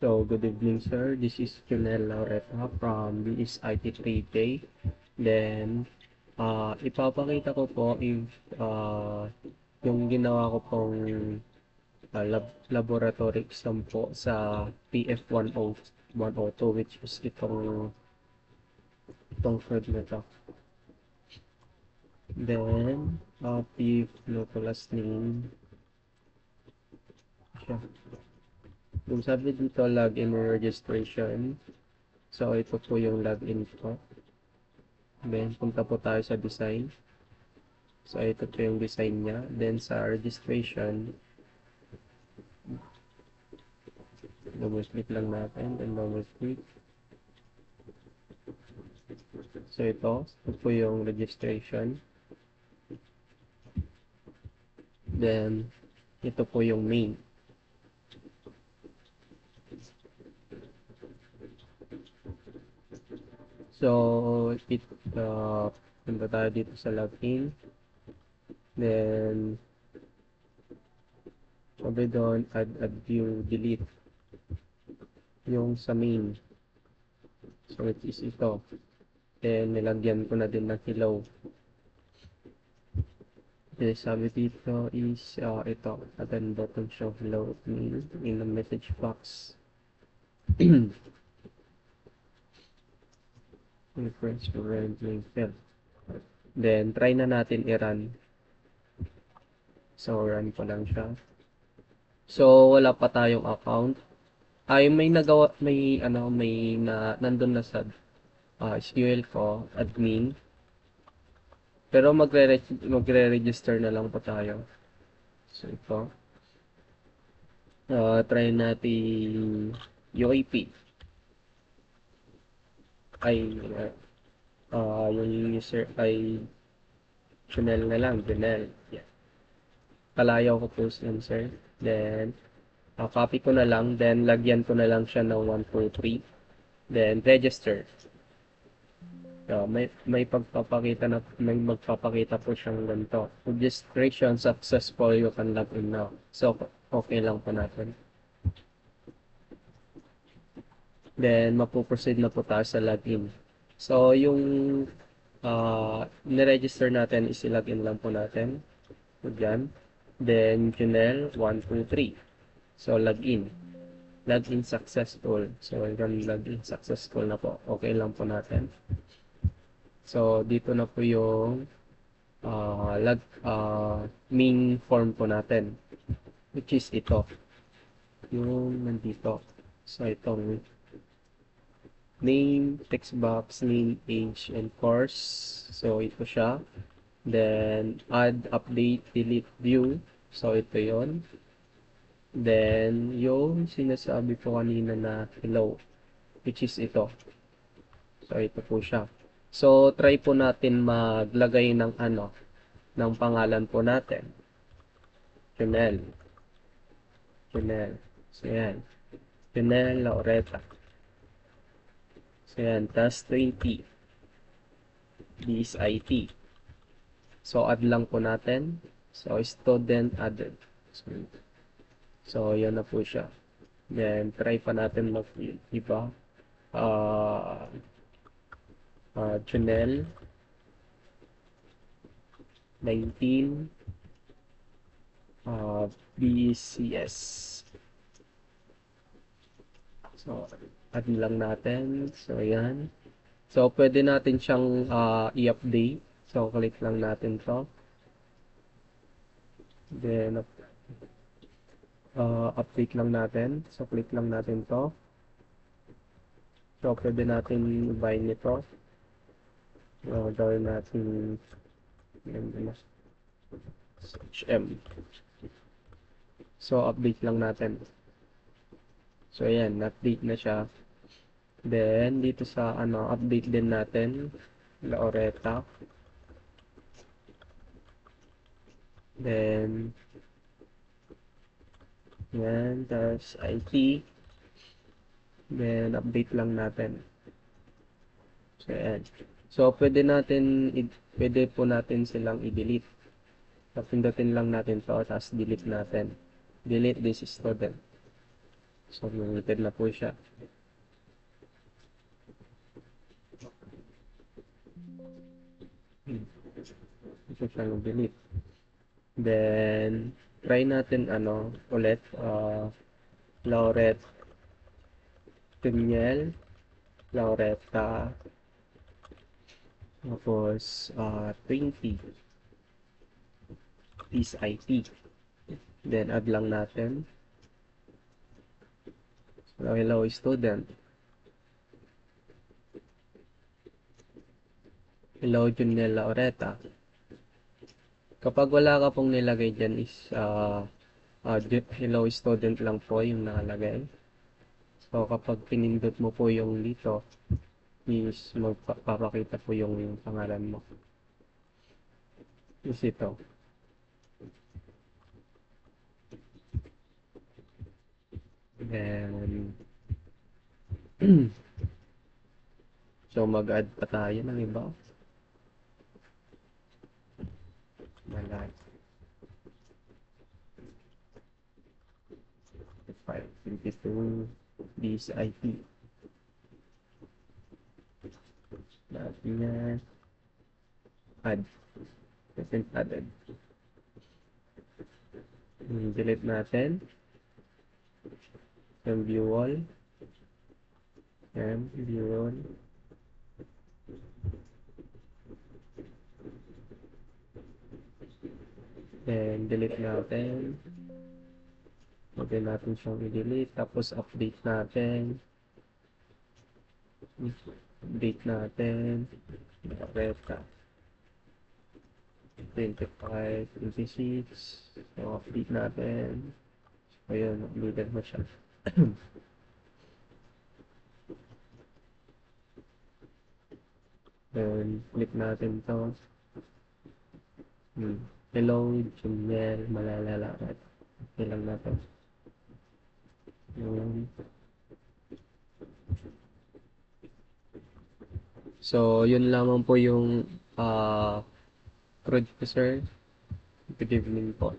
So, good evening, sir. This is Junel Laureta from BSIT3J. Then, ipapakita ko po if yung ginawa ko pong laboratory exam po sa PF102, which is itong food na to. Then, PF last name. Siya. Yung sabi dito, login registration. So, ito po yung login ko. Then, punta po tayo sa design. So, ito po yung design niya. Then, sa registration, double click lang natin. Then, double click. So, ito po yung registration. Then, ito po yung main. So, punta tayo dito sa login. Then, sabi doon, add view, delete. Yung sa main. So, it is ito. Then, nilagyan ko na din ng hello. Then, sabi dito is, ito. Add button show hello in the message box. Reference to rendering field. Then, try na natin i-run. So, run ko lang siya. So, wala pa tayong account. Ay, may nandun na sa SQL ko, admin. Pero magre-register na lang po tayo. So, ito. Try natin UAP. Yung user ay Junel na lang, Junel. Yeah. Palayaw ko po yan, sir. Then, copy ko na lang. Then, lagyan ko na lang siya ng 143. Then, register. May magpapakita po siyang ganito. Registration successful, you can log in now. So, okay lang po natin. Then, mapuproceed na po tayo sa login. So, yung niregister natin is i-login lang po natin. So, dyan. Then, Junel 123. So, login. Login successful. So, yung login successful na po. Okay lang po natin. So, dito na po yung main form po natin. Which is ito. Yung nandito. So, itong name, text box, name, age, and course. So, ito siya. Then, add, update, delete, view. So, ito yon. Then, yung sinasabi ko kanina na hello, which is ito. So, ito po siya. So, try po natin maglagay ng ng pangalan po natin. Junel. So, yan. Junel Laureta. So, yan. Tas 20. BSIT. So, add lang po natin. So, student added. So, yan na po siya. Then, try pa natin mag-iba. Junel 19 BCS. So, add lang natin. So, yan. So, pwede natin siyang i-update. So, click lang natin to. Then, update lang natin. So, click lang natin to. So, pwede natin i-bind nito. Gawin natin HM. So, update lang natin. So, ayan. Na-update na siya. Then, dito sa update din natin. Laureta. Then, yan. Tapos, IT. Then, update lang natin. So, ayan. So, pwede po natin silang i-delete. Pindutin lang natin to, tapos delete natin. Delete this student. So, deleted na po siya. Ito siyang delete. Then, try natin ulit. Lauret Tuniel, Laureta, tapos 20 is IP. Then, add lang natin. So, hello student. Hello Juniel Laureta. Kapag wala ka pong nilagay dyan is hello student lang po yung nakalagay. So, kapag pinindot mo po yung dito, is magpapakita po yung pangalan mo. Is ito. Then, so mag-add pa tayo ng iba. Mag-add. 522 this IP. Natin yan. Add. Present added. Delete natin. Then view all. And view all. Then delete natin. Pwede natin siyang i-delete. Tapos update natin. Update natin. Beta. 25, 26. So, update natin. So, yun. Updated mo siya. Then, click natin to. Hello, Juniel, Malalalakat. Okay lang natin. So, yun lamang po yung crude ko, sir. Good evening po.